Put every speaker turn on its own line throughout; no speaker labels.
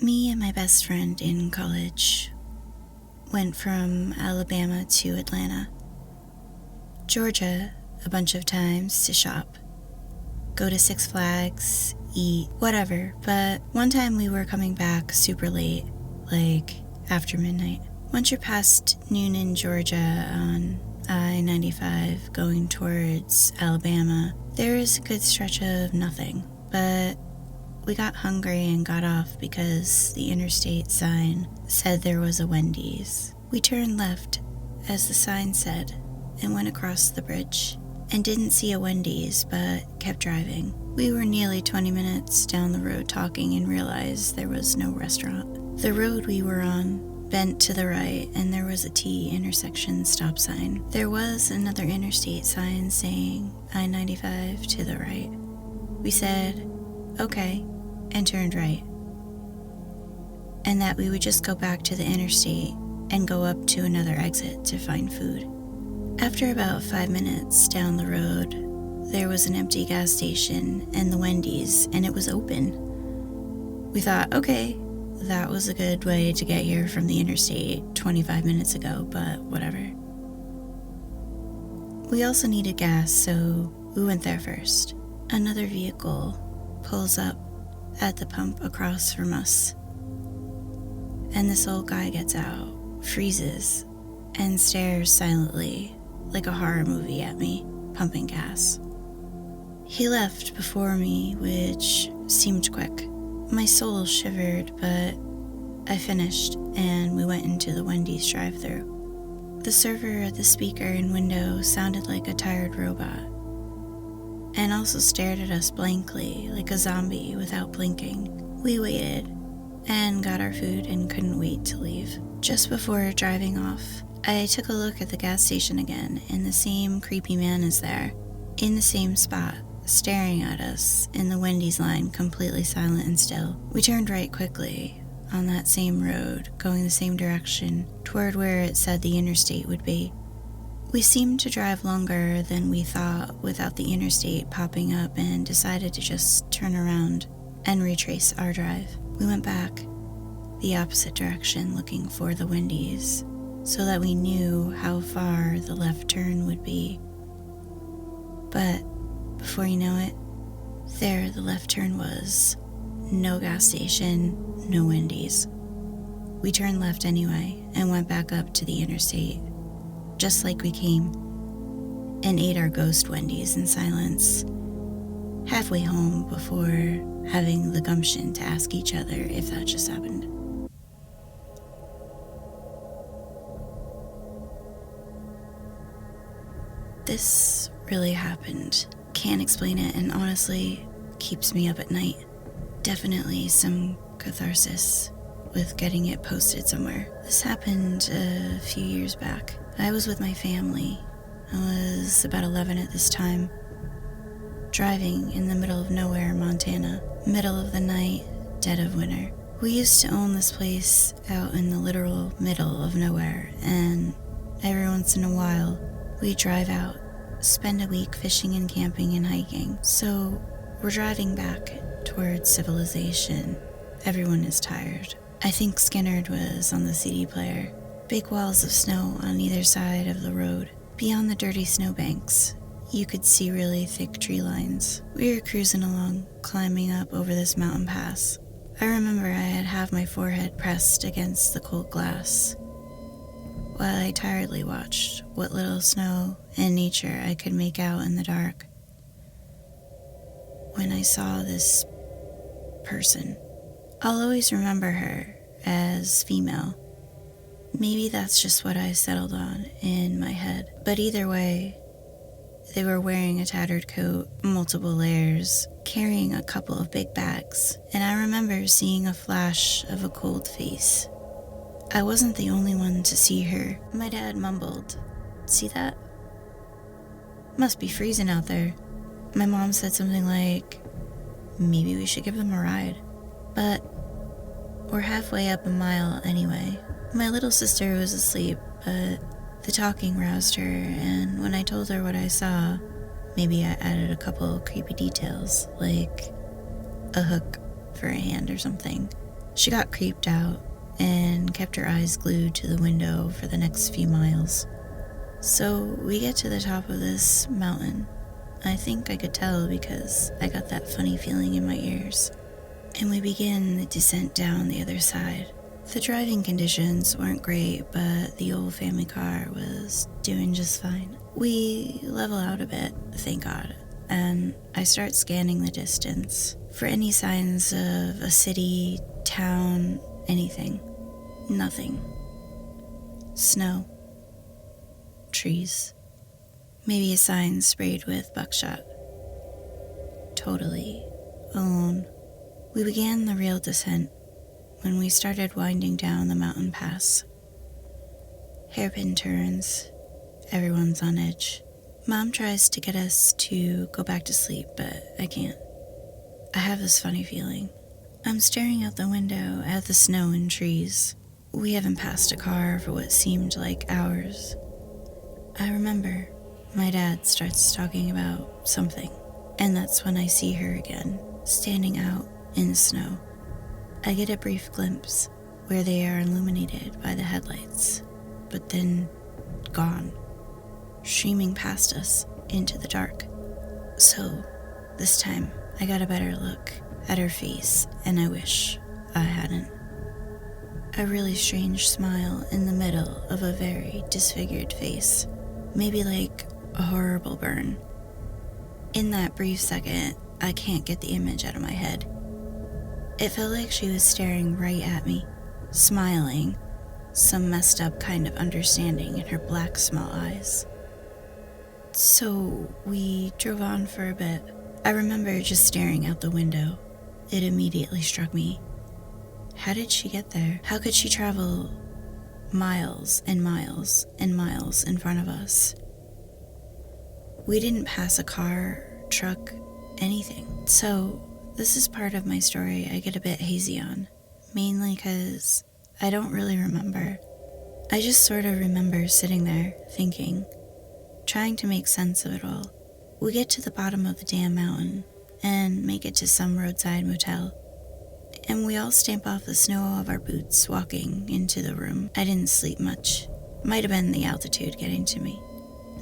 Me and my best friend in college went from Alabama to Atlanta, Georgia a bunch of times to shop, go to Six Flags, eat, whatever. But one time we were coming back super late, like after midnight. Once you're past Noonan, Georgia on I-95 going towards Alabama, there is a good stretch of nothing. But we got hungry and got off because the interstate sign said there was a Wendy's. We turned left, as the sign said, and went across the bridge, and didn't see a Wendy's, but kept driving. We were nearly 20 minutes down the road talking and realized there was no restaurant. The road we were on bent to the right, and there was a T intersection stop sign. There was another interstate sign saying I-95 to the right. We said, okay, and turned right, and that we would just go back to the interstate and go up to another exit to find food. After about 5 minutes down the road, there was an empty gas station and the Wendy's, and it was open. We thought, okay, that was a good way to get here from the interstate 25 minutes ago, but whatever. We also needed gas, so we went there first. Another vehicle pulls up at the pump across from us, and this old guy gets out, freezes, and stares silently like a horror movie at me, pumping gas. He left before me, which seemed quick. My soul shivered, but I finished, and we went into the Wendy's drive-thru. The server at the speaker and window sounded like a tired robot, and also stared at us blankly like a zombie without blinking. We waited and got our food and couldn't wait to leave. Just before driving off, I took a look at the gas station again, and the same creepy man is there, in the same spot, staring at us in the Wendy's line, completely silent and still. We turned right quickly on that same road, going the same direction toward where it said the interstate would be. We seemed to drive longer than we thought without the interstate popping up, and decided to just turn around and retrace our drive. We went back the opposite direction looking for the Wendy's, so that we knew how far the left turn would be. But before you know it, there the left turn was. No gas station, no Wendy's. We turned left anyway and went back up to the interstate, just like we came, and ate our ghost Wendy's in silence, halfway home before having the gumption to ask each other if that just happened. This really happened. Can't explain it, and honestly, keeps me up at night. Definitely some catharsis with getting it posted somewhere. This happened a few years back. I was with my family. I was about 11 at this time, driving in the middle of nowhere, Montana. Middle of the night, dead of winter. We used to own this place out in the literal middle of nowhere, and every once in a while, we'd drive out, spend a week fishing and camping and hiking. So we're driving back towards civilization. Everyone is tired. I think Skinnerd was on the CD player. Big walls of snow on either side of the road. Beyond the dirty snowbanks, you could see really thick tree lines. We were cruising along, climbing up over this mountain pass. I remember I had half my forehead pressed against the cold glass, while I tiredly watched what little snow and nature I could make out in the dark, when I saw this person. I'll always remember her as female. Maybe that's just what I settled on in my head. But either way, they were wearing a tattered coat, multiple layers, carrying a couple of big bags, and I remember seeing a flash of a cold face. I wasn't the only one to see her. My dad mumbled, "See that? Must be freezing out there." My mom said something like, "Maybe we should give them a ride." But we're halfway up a mile anyway. My little sister was asleep, but the talking roused her, and when I told her what I saw, maybe I added a couple creepy details, like a hook for a hand or something. She got creeped out and kept her eyes glued to the window for the next few miles. So we get to the top of this mountain. I think I could tell because I got that funny feeling in my ears. And we begin the descent down the other side. The driving conditions weren't great, but the old family car was doing just fine. We level out a bit, thank God, and I start scanning the distance for any signs of a city, town, anything. Nothing. Snow. Trees. Maybe a sign sprayed with buckshot. Totally alone. We began the real descent when we started winding down the mountain pass. Hairpin turns, everyone's on edge. Mom tries to get us to go back to sleep, but I can't. I have this funny feeling. I'm staring out the window at the snow and trees. We haven't passed a car for what seemed like hours. I remember my dad starts talking about something, and that's when I see her again, standing out in the snow. I get a brief glimpse where they are illuminated by the headlights, but then gone, streaming past us into the dark. So, this time, I got a better look at her face, and I wish I hadn't. A really strange smile in the middle of a very disfigured face, maybe like a horrible burn. In that brief second, I can't get the image out of my head. It felt like she was staring right at me, smiling, some messed up kind of understanding in her black small eyes. So we drove on for a bit. I remember just staring out the window. It immediately struck me. How did she get there? How could she travel miles and miles and miles in front of us? We didn't pass a car, truck, anything. So this is part of my story I get a bit hazy on, mainly because I don't really remember. I just sort of remember sitting there, thinking, trying to make sense of it all. We get to the bottom of the damn mountain and make it to some roadside motel. And we all stamp off the snow of our boots walking into the room. I didn't sleep much. Might have been the altitude getting to me.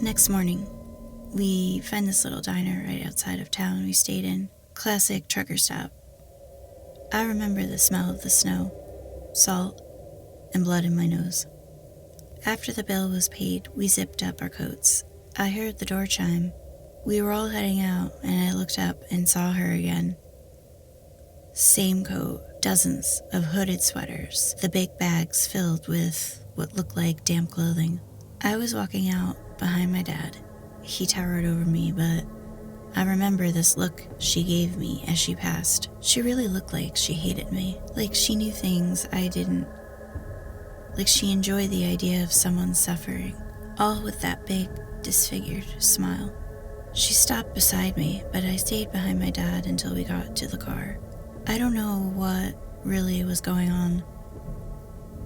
Next morning, we find this little diner right outside of town we stayed in. Classic trucker stop. I remember the smell of the snow, salt, and blood in my nose. After the bill was paid, we zipped up our coats. I heard the door chime. We were all heading out, and I looked up and saw her again. Same coat, dozens of hooded sweaters, the big bags filled with what looked like damp clothing. I was walking out behind my dad. He towered over me, but I remember this look she gave me as she passed. She really looked like she hated me, like she knew things I didn't, like she enjoyed the idea of someone suffering, all with that big, disfigured smile. She stopped beside me, but I stayed behind my dad until we got to the car. I don't know what really was going on.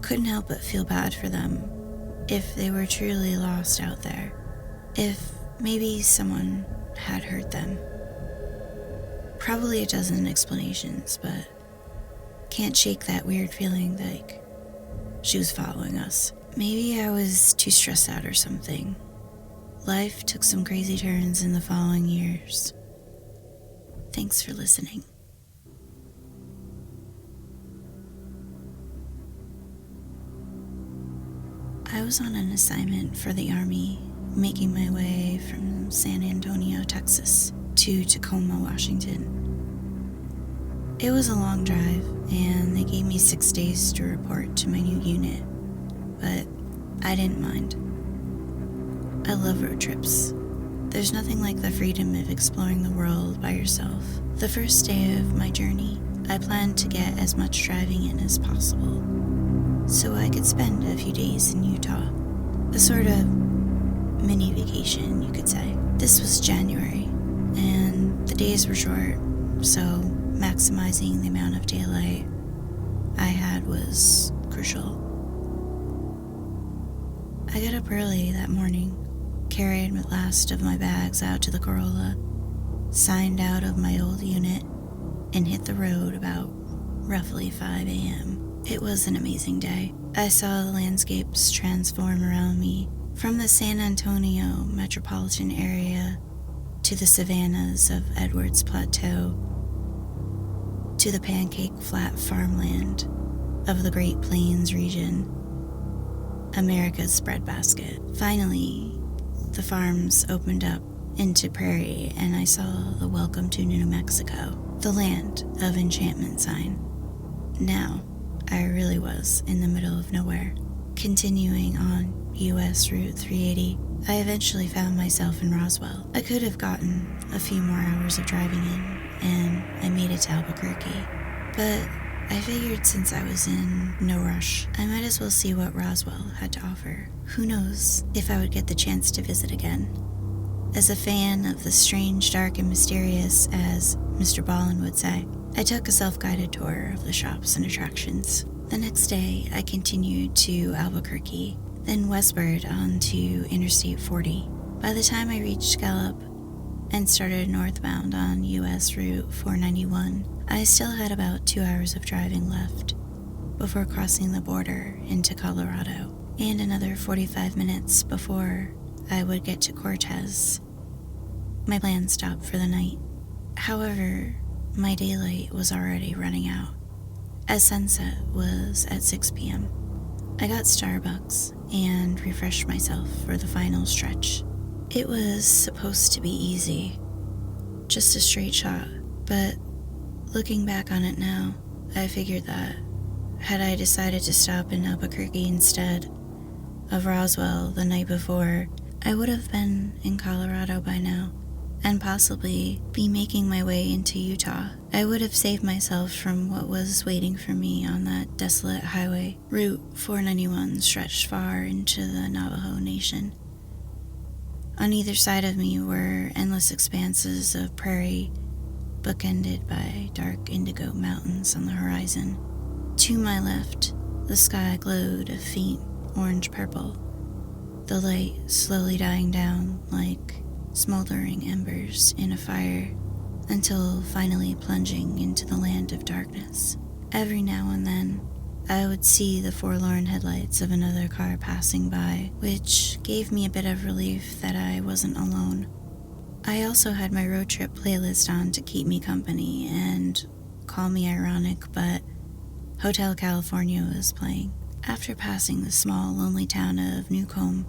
Couldn't help but feel bad for them, if they were truly lost out there. If maybe someone had hurt them. Probably a dozen explanations, but can't shake that weird feeling like she was following us. Maybe I was too stressed out or something. Life took some crazy turns in the following years. Thanks for listening. I was on an assignment for the Army, making my way from San Antonio, Texas, to Tacoma, Washington. It was a long drive, and they gave me 6 days to report to my new unit, but I didn't mind. I love road trips. There's nothing like the freedom of exploring the world by yourself. The first day of my journey, I planned to get as much driving in as possible, so I could spend a few days in Utah. A sort of mini vacation, you could say. This was January, and the days were short, so maximizing the amount of daylight I had was crucial. I got up early that morning, carried the last of my bags out to the Corolla, signed out of my old unit, and hit the road about roughly 5 a.m. It was an amazing day. I saw the landscapes transform around me, from the San Antonio metropolitan area to the savannas of Edwards Plateau to the pancake flat farmland of the Great Plains region, America's breadbasket. Finally, the farms opened up into prairie, and I saw the Welcome to New Mexico, the land of enchantment sign. Now, I really was in the middle of nowhere. Continuing on US Route 380, I eventually found myself in Roswell. I could have gotten a few more hours of driving in, and I made it to Albuquerque. But I figured since I was in no rush, I might as well see what Roswell had to offer. Who knows if I would get the chance to visit again. As a fan of the strange, dark, and mysterious, as mrballen would say, I took a self-guided tour of the shops and attractions. The next day, I continued to Albuquerque, then westward onto Interstate 40. By the time I reached Gallup and started northbound on US Route 491, I still had about 2 hours of driving left before crossing the border into Colorado, and another 45 minutes before I would get to Cortez. My plan stopped for the night. However, my daylight was already running out, as sunset was at 6 p.m. I got Starbucks and refreshed myself for the final stretch. It was supposed to be easy, just a straight shot, but looking back on it now, I figured that had I decided to stop in Albuquerque instead of Roswell the night before, I would have been in Colorado by now, and possibly be making my way into Utah. I would have saved myself from what was waiting for me on that desolate highway. Route 491 stretched far into the Navajo Nation. On either side of me were endless expanses of prairie, bookended by dark indigo mountains on the horizon. To my left, the sky glowed a faint orange-purple, the light slowly dying down like smoldering embers in a fire, until finally plunging into the land of darkness. Every now and then, I would see the forlorn headlights of another car passing by, which gave me a bit of relief that I wasn't alone. I also had my road trip playlist on to keep me company, and call me ironic, but Hotel California was playing. After passing the small, lonely town of Newcomb,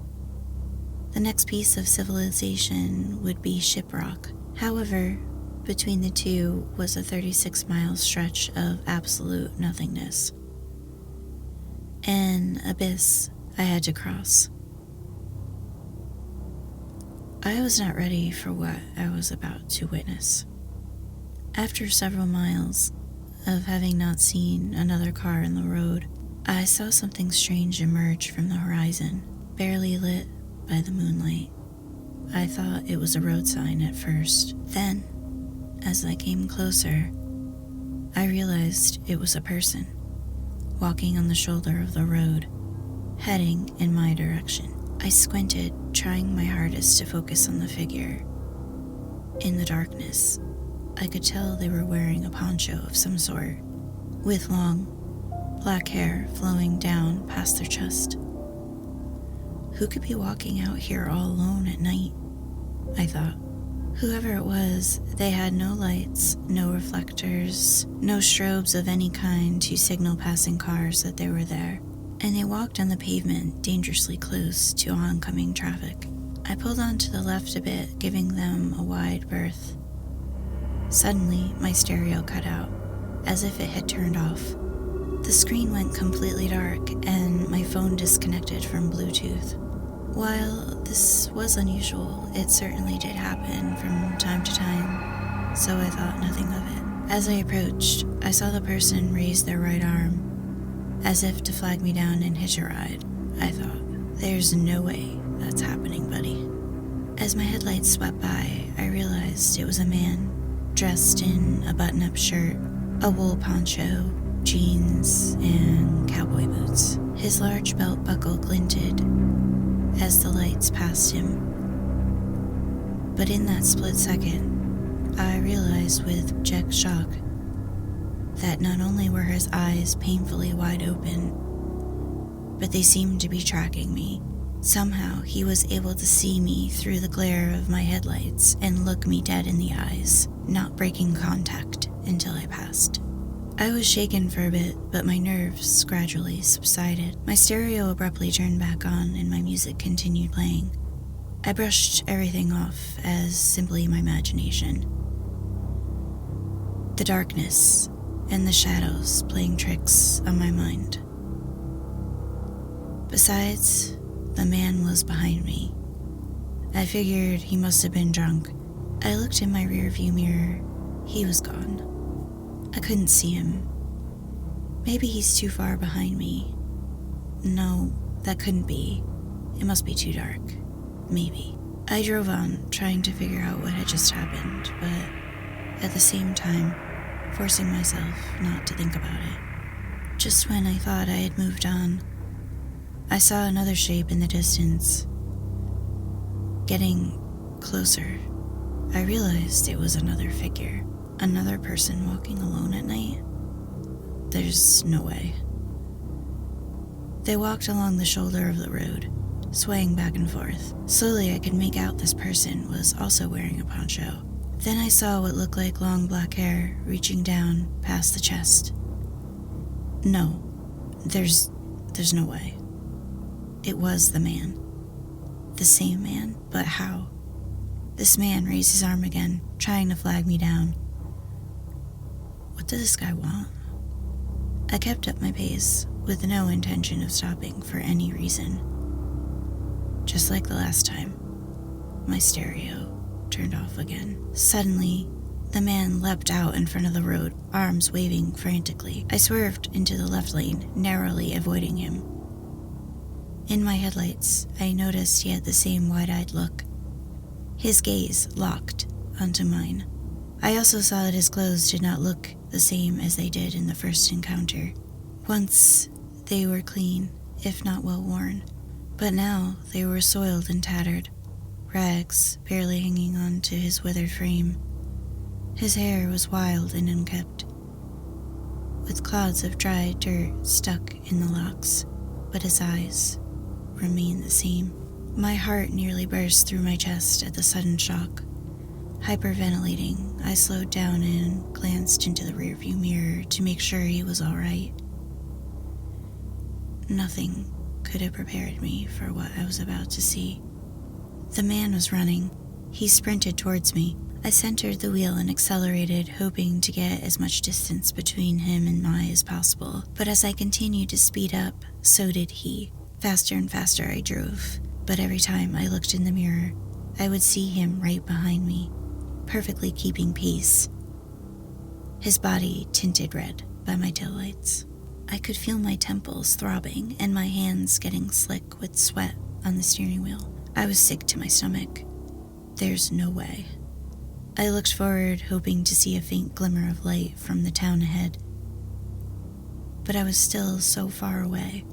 the next piece of civilization would be Shiprock. However, between the two was a 36-mile stretch of absolute nothingness. An abyss I had to cross. I was not ready for what I was about to witness. After several miles of having not seen another car in the road, I saw something strange emerge from the horizon, barely lit by the moonlight. I thought it was a road sign at first. Then, as I came closer, I realized it was a person, walking on the shoulder of the road, heading in my direction. I squinted, trying my hardest to focus on the figure. In the darkness, I could tell they were wearing a poncho of some sort, with long, black hair flowing down past their chest. Who could be walking out here all alone at night? I thought. Whoever it was, they had no lights, no reflectors, no strobes of any kind to signal passing cars that they were there, and they walked on the pavement dangerously close to oncoming traffic. I pulled on to the left a bit, giving them a wide berth. Suddenly, my stereo cut out, as if it had turned off. The screen went completely dark, and my phone disconnected from Bluetooth. While this was unusual, it certainly did happen from time to time, so I thought nothing of it. As I approached, I saw the person raise their right arm, as if to flag me down and hitch a ride. I thought, there's no way that's happening, buddy. As my headlights swept by, I realized it was a man, dressed in a button-up shirt, a wool poncho, jeans, and cowboy boots. His large belt buckle glinted as the lights passed him. But in that split second, I realized with abject shock that not only were his eyes painfully wide open, but they seemed to be tracking me. Somehow, he was able to see me through the glare of my headlights and look me dead in the eyes, not breaking contact until I passed. I was shaken for a bit, but my nerves gradually subsided. My stereo abruptly turned back on and my music continued playing. I brushed everything off as simply my imagination. The darkness and the shadows playing tricks on my mind. Besides, the man was behind me. I figured he must have been drunk. I looked in my rearview mirror. He was gone. I couldn't see him. Maybe he's too far behind me. No, that couldn't be. It must be too dark. Maybe. I drove on, trying to figure out what had just happened, but at the same time, forcing myself not to think about it. Just when I thought I had moved on, I saw another shape in the distance. Getting closer, I realized it was another figure. Another person walking alone at night? There's no way. They walked along the shoulder of the road, swaying back and forth. Slowly I could make out this person was also wearing a poncho. Then I saw what looked like long black hair reaching down past the chest. No, there's no way. It was the man. The same man, but how? This man raised his arm again, trying to flag me down. What did this guy want? I kept up my pace, with no intention of stopping for any reason. Just like the last time, my stereo turned off again. Suddenly, the man leapt out in front of the road, arms waving frantically. I swerved into the left lane, narrowly avoiding him. In my headlights, I noticed he had the same wide-eyed look. His gaze locked onto mine. I also saw that his clothes did not look the same as they did in the first encounter. Once, they were clean, if not well worn, but now they were soiled and tattered, rags barely hanging on to his withered frame. His hair was wild and unkempt, with clouds of dry dirt stuck in the locks, but his eyes remained the same. My heart nearly burst through my chest at the sudden shock. Hyperventilating, I slowed down and glanced into the rearview mirror to make sure he was all right. Nothing could have prepared me for what I was about to see. The man was running. He sprinted towards me. I centered the wheel and accelerated, hoping to get as much distance between him and I as possible. But as I continued to speed up, so did he. Faster and faster I drove, but every time I looked in the mirror, I would see him right behind me, perfectly keeping pace. His body tinted red by my taillights. I could feel my temples throbbing and my hands getting slick with sweat on the steering wheel. I was sick to my stomach. There's no way. I looked forward, hoping to see a faint glimmer of light from the town ahead, but I was still so far away.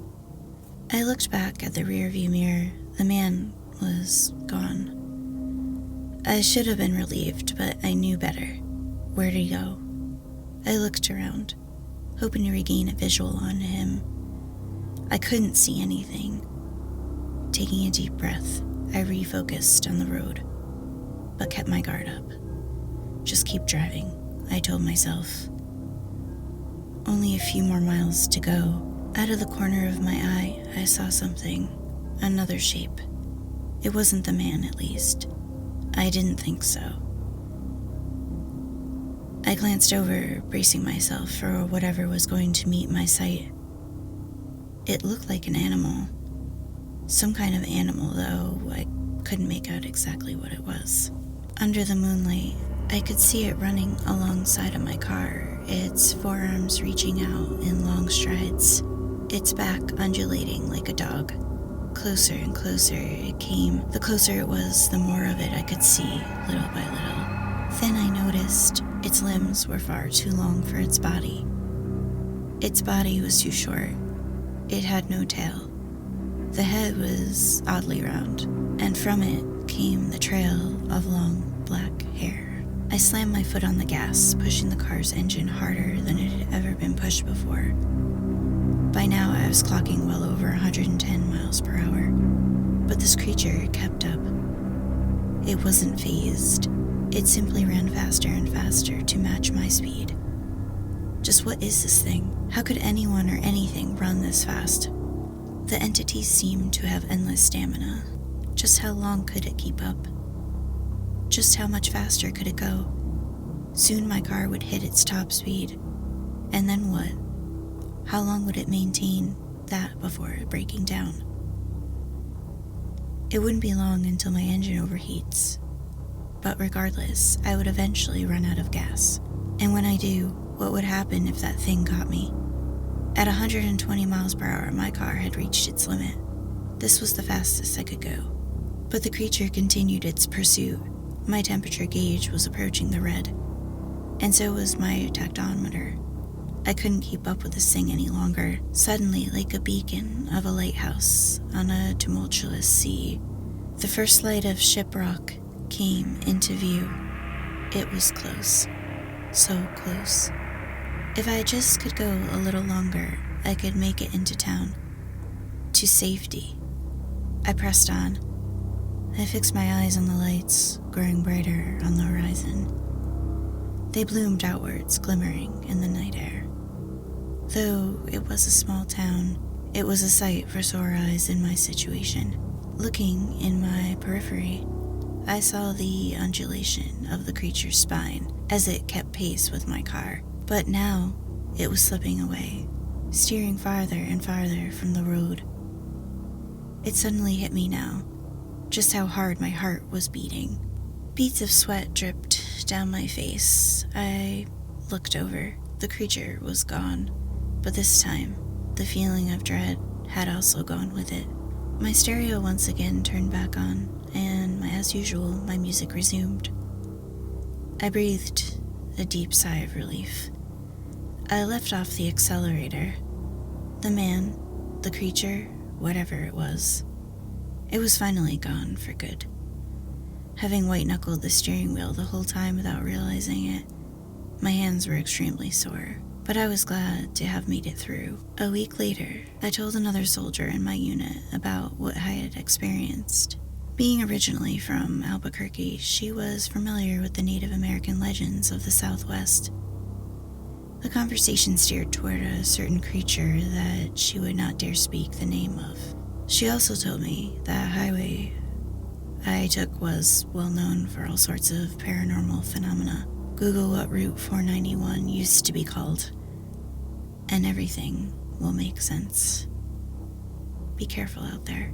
I looked back at the rearview mirror. The man was gone. I should have been relieved, but I knew better. Where'd he go? I looked around, hoping to regain a visual on him. I couldn't see anything. Taking a deep breath, I refocused on the road, but kept my guard up. Just keep driving, I told myself. Only a few more miles to go. Out of the corner of my eye, I saw something. Another shape. It wasn't the man, at least. I didn't think so. I glanced over, bracing myself for whatever was going to meet my sight. It looked like an animal. Some kind of animal, though I couldn't make out exactly what it was. Under the moonlight, I could see it running alongside of my car, its forearms reaching out in long strides, its back undulating like a dog. Closer and closer it came. The closer it was, the more of it I could see, little by little. Then I noticed its limbs were far too long for its body. Its body was too short. It had no tail. The head was oddly round, and from it came the trail of long black hair. I slammed my foot on the gas, pushing the car's engine harder than it had ever been pushed before. By now, I was clocking well over 110 miles per hour, but this creature kept up. It wasn't phased. It simply ran faster and faster to match my speed. Just what is this thing? How could anyone or anything run this fast? The entity seemed to have endless stamina. Just how long could it keep up? Just how much faster could it go? Soon my car would hit its top speed. And then what? How long would it maintain that before breaking down? It wouldn't be long until my engine overheats. But regardless, I would eventually run out of gas. And when I do, what would happen if that thing caught me? At 120 miles per hour, my car had reached its limit. This was the fastest I could go. But the creature continued its pursuit. My temperature gauge was approaching the red, and so was my tactometer. I couldn't keep up with this thing any longer. Suddenly, like a beacon of a lighthouse on a tumultuous sea, the first light of shiprock came into view. It was close. So close. If I just could go a little longer, I could make it into town. To safety. I pressed on. I fixed my eyes on the lights, growing brighter on the horizon. They bloomed outwards, glimmering in the night air. Though it was a small town, it was a sight for sore eyes in my situation. Looking in my periphery, I saw the undulation of the creature's spine as it kept pace with my car. But now, it was slipping away, steering farther and farther from the road. It suddenly hit me now, just how hard my heart was beating. Beads of sweat dripped down my face. I looked over. The creature was gone, but this time, the feeling of dread had also gone with it. My stereo once again turned back on, and as usual, my music resumed. I breathed a deep sigh of relief. I left off the accelerator. The man, the creature, whatever it was finally gone for good. Having white-knuckled the steering wheel the whole time without realizing it, my hands were extremely sore, but I was glad to have made it through. A week later, I told another soldier in my unit about what I had experienced. Being originally from Albuquerque, she was familiar with the Native American legends of the Southwest. The conversation steered toward a certain creature that she would not dare speak the name of. She also told me that highway I took was well known for all sorts of paranormal phenomena. Google what Route 491 used to be called, and everything will make sense. Be careful out there.